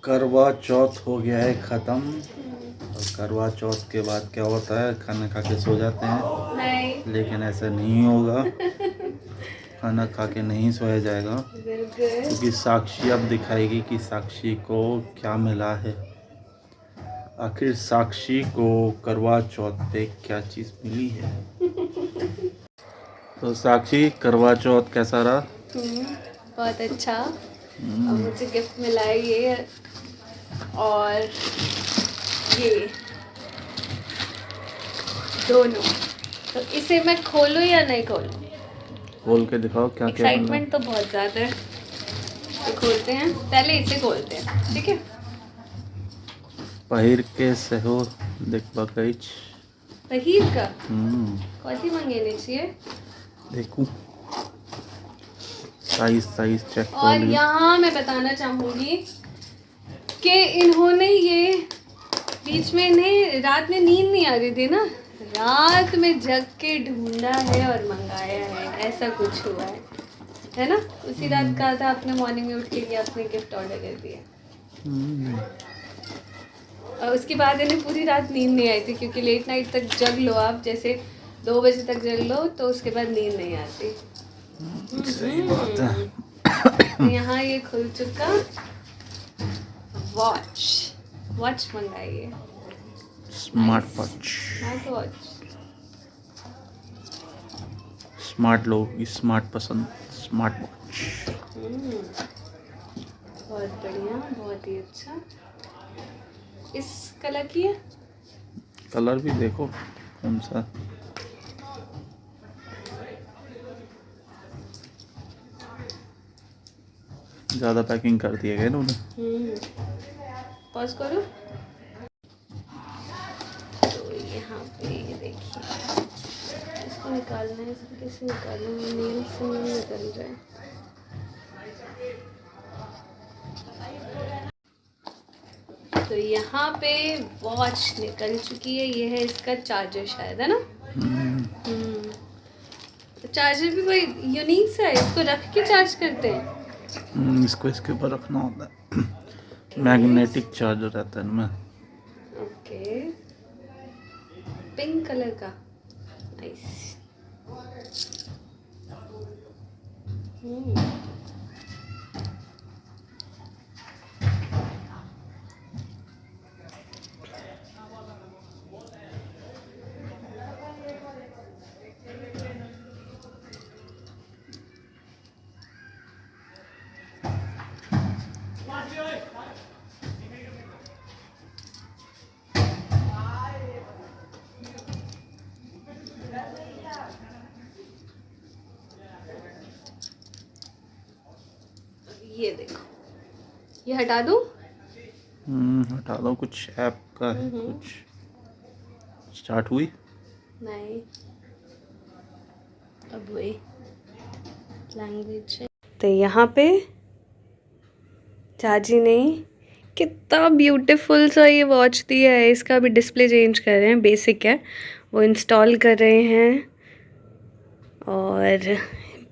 करवा चौथ हो गया है ख़त्म। और करवा चौथ के बाद क्या होता है, खाना खा के सो जाते हैं। नहीं, लेकिन ऐसा नहीं होगा, खाना खा के नहीं सोया जाएगा, क्योंकि साक्षी अब दिखाएगी कि साक्षी को क्या मिला है। आखिर साक्षी को करवा चौथ पे क्या चीज़ मिली है। तो साक्षी, करवा चौथ कैसा रहा? बहुत अच्छा। और मुझे गिफ्ट मिला है ये और ये दोनों। तो इसे मैं खोलूं या नहीं खोलूं? खोल के दिखाओ क्या क्या मिला। एक्साइटमेंट तो बहुत ज़्यादा है। तो खोलते हैं, पहले इसे खोलते हैं, ठीक है? पहिर के सहो देखबा कइच। पहिर का कथी मंगेने चाहिए। देखूं, साइज चेक कर और लियो। यहाँ मैं बताना चाहूँगी कि इन्होंने ये बीच में, इन्हें रात में नींद नहीं आ रही थी ना, रात में जग के ढूंढा है और मंगाया है, ऐसा कुछ हुआ है ना? उसी रात कहा था आपने, मॉर्निंग में उठ के कि आपने गिफ्ट ऑर्डर कर दिया। और उसके बाद इन्हें पूरी रात नींद नहीं आई थी, क्योंकि लेट नाइट तक जग लो आप, जैसे 2 बजे तक जग लो तो उसके बाद नींद नहीं आती। सही बात है। तो यहाँ ये खुल चुका वॉच मंगाइए, smart watch. Smart watch. Smart लोग की स्मार्ट पसंद, स्मार्ट वॉच। बहुत बढ़िया, बहुत ही अच्छा। इस कलर की है। कलर भी देखो कौन सा। ज़्यादा पैकिंग कर दिए गए इन्होंने। पॉज करो। तो यहाँ पे ये देखिए, इसको निकालना है, इसको कैसे निकालना है, नेल से नहीं निकल रहा है। तो यहाँ पे वॉच निकल चुकी है, ये है इसका चार्जर शायद, है ना? तो चार्जर भी कोई यूनिक सा है, इसको रख के चार्ज करते हैं। इसको इसके ऊपर रखना होता है। मैग्नेटिक चार्जर रहता है इनमें। ओके, पिंक कलर का, नाइस। ये देखो, ये हटा दूँ? हटा दो। कुछ ऐप का है, कुछ स्टार्ट हुई नहीं, अब वही लैंग्वेज है। तो यहाँ पे चाची ने कितना ब्यूटीफुल सा ये वॉच दिया है। इसका भी डिस्प्ले चेंज कर रहे हैं, बेसिक है वो इंस्टॉल कर रहे हैं। और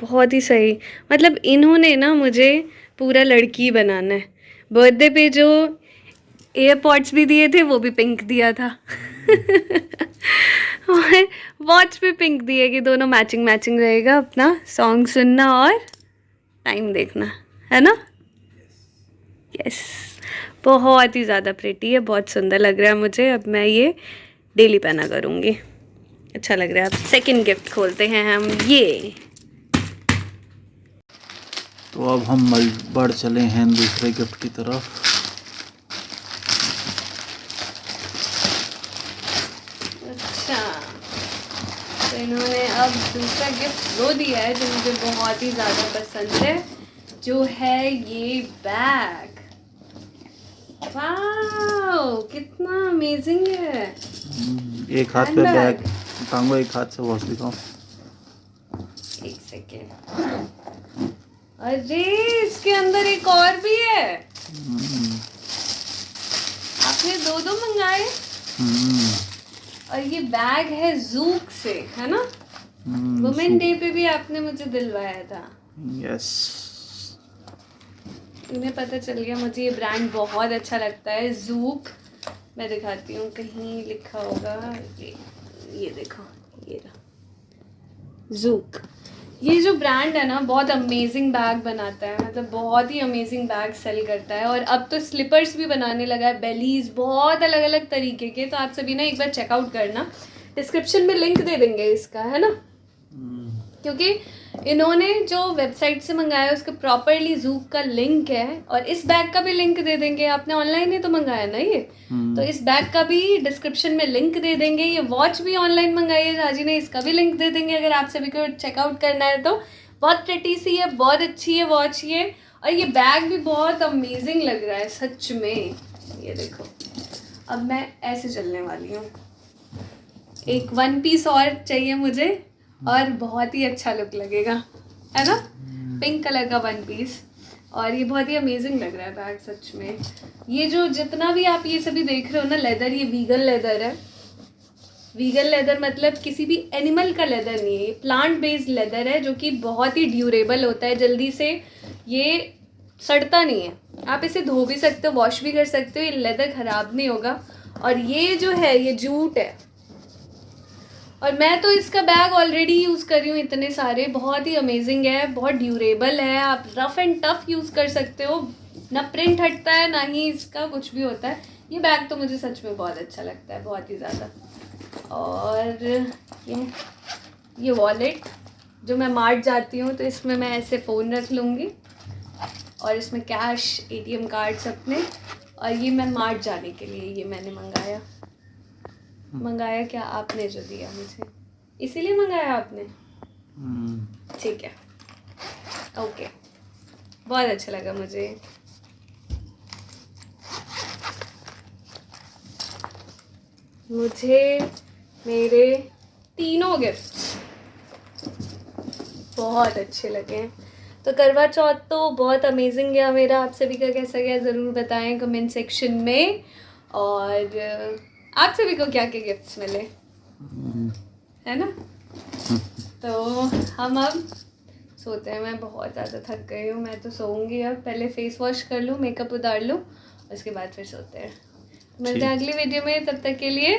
बहुत ही सही, मतलब इन्होंने ना मुझे पूरा लड़की बनाना है। बर्थडे पे जो एयरपॉड्स भी दिए थे वो भी पिंक दिया था और वॉच भी पिंक दिए कि दोनों मैचिंग मैचिंग रहेगा, अपना सॉन्ग सुनना और टाइम देखना, है ना? यस, बहुत ही ज़्यादा प्रिटी है, बहुत सुंदर लग रहा है मुझे। अब मैं ये डेली पहना करूँगी, अच्छा लग रहा है। अब सेकंड गिफ्ट खोलते हैं हम ये। तो अब हम बढ़ चले हैं दूसरे गिफ्ट की तरफ। अच्छा, तो इन्होंने अब दूसरा गिफ्ट वो दिया है जो मुझे बहुत ही ज़्यादा पसंद है, जो है ये बैग। वाओ, कितना अमेजिंग है। एक हाथ पे बैग टांगो, एक हाथ से वॉच दिखाओ। एक सेकेंड, अरे इसके अंदर एक और भी है। आपने 2 मंगाए। और ये बैग है जूक से, है ना? वुमेन डे पे भी आपने मुझे दिलवाया था। यस। इन्हें पता चल गया, मुझे ये ब्रांड बहुत अच्छा लगता है, ज़ूक। मैं दिखाती हूँ, कहीं लिखा होगा, ये देखो, ये रहा ज़ूक। ये जो ब्रांड है ना बहुत अमेजिंग बैग बनाता है, मतलब बहुत ही अमेजिंग बैग सेल करता है। और अब तो स्लीपर्स भी बनाने लगा है, बेलीज, बहुत अलग अलग तरीके के। तो आप सभी ना एक बार चेकआउट करना, डिस्क्रिप्शन में लिंक दे देंगे इसका, है ना, क्योंकि इन्होंने जो वेबसाइट से मंगाया है उसका प्रॉपरली ज़ूक का लिंक है, और इस बैग का भी लिंक दे देंगे। आपने ऑनलाइन ही तो मंगाया ना ये, तो इस बैग का भी डिस्क्रिप्शन में लिंक दे देंगे। ये वॉच भी ऑनलाइन मंगाई है झाजी ने, इसका भी लिंक दे देंगे अगर आप सभी को चेकआउट करना है तो। बहुत प्रिटी सी है, बहुत अच्छी है वॉच ये, और ये बैग भी बहुत अमेजिंग लग रहा है सच में। ये देखो, अब मैं ऐसे चलने वाली हूँ, एक 1 पीस और चाहिए मुझे, और बहुत ही अच्छा लुक लगेगा, है ना, पिंक कलर का 1 पीस। और ये बहुत ही अमेजिंग लग रहा है बैग सच में। ये जो जितना भी आप ये सभी देख रहे हो ना लेदर, ये वीगन लेदर है। वीगन लेदर मतलब किसी भी एनिमल का लेदर नहीं है, ये प्लांट बेस्ड लेदर है, जो कि बहुत ही ड्यूरेबल होता है, जल्दी से ये सड़ता नहीं है। आप इसे धो भी सकते हो, वॉश भी कर सकते हो, ये लेदर ख़राब नहीं होगा। और ये जो है ये जूट है, और मैं तो इसका बैग ऑलरेडी यूज़ कर रही हूँ इतने सारे, बहुत ही अमेजिंग है, बहुत ड्यूरेबल है, आप रफ़ एंड टफ़ यूज़ कर सकते हो, ना प्रिंट हटता है ना ही इसका कुछ भी होता है। ये बैग तो मुझे सच में बहुत अच्छा लगता है, बहुत ही ज़्यादा। और ये वॉलेट, जो मैं मार्ट जाती हूँ तो इसमें मैं ऐसे फ़ोन रख लूँगी, और इसमें कैश, ATM कार्ड्स अपने, और ये मैं मार्ट जाने के लिए ये मैंने मंगाया क्या आपने जो दिया मुझे, इसीलिए मंगाया आपने, ठीक है, ओके, बहुत अच्छा लगा मुझे। मेरे तीनों गिफ्ट्स बहुत अच्छे लगे। तो करवा चौथ तो बहुत अमेजिंग गया मेरा, आप सभी का कैसा गया ज़रूर बताएं कमेंट सेक्शन में। और आप सभी को क्या क्या गिफ्ट्स मिले, है ना। तो हम अब सोते हैं, मैं बहुत ज़्यादा थक गई हूँ, मैं तो सोऊंगी अब, पहले फेस वॉश कर लूँ, मेकअप उतार लूँ, उसके बाद फिर सोते हैं। मिलते हैं अगली वीडियो में, तब तक के लिए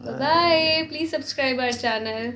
bye. Please subscribe our channel.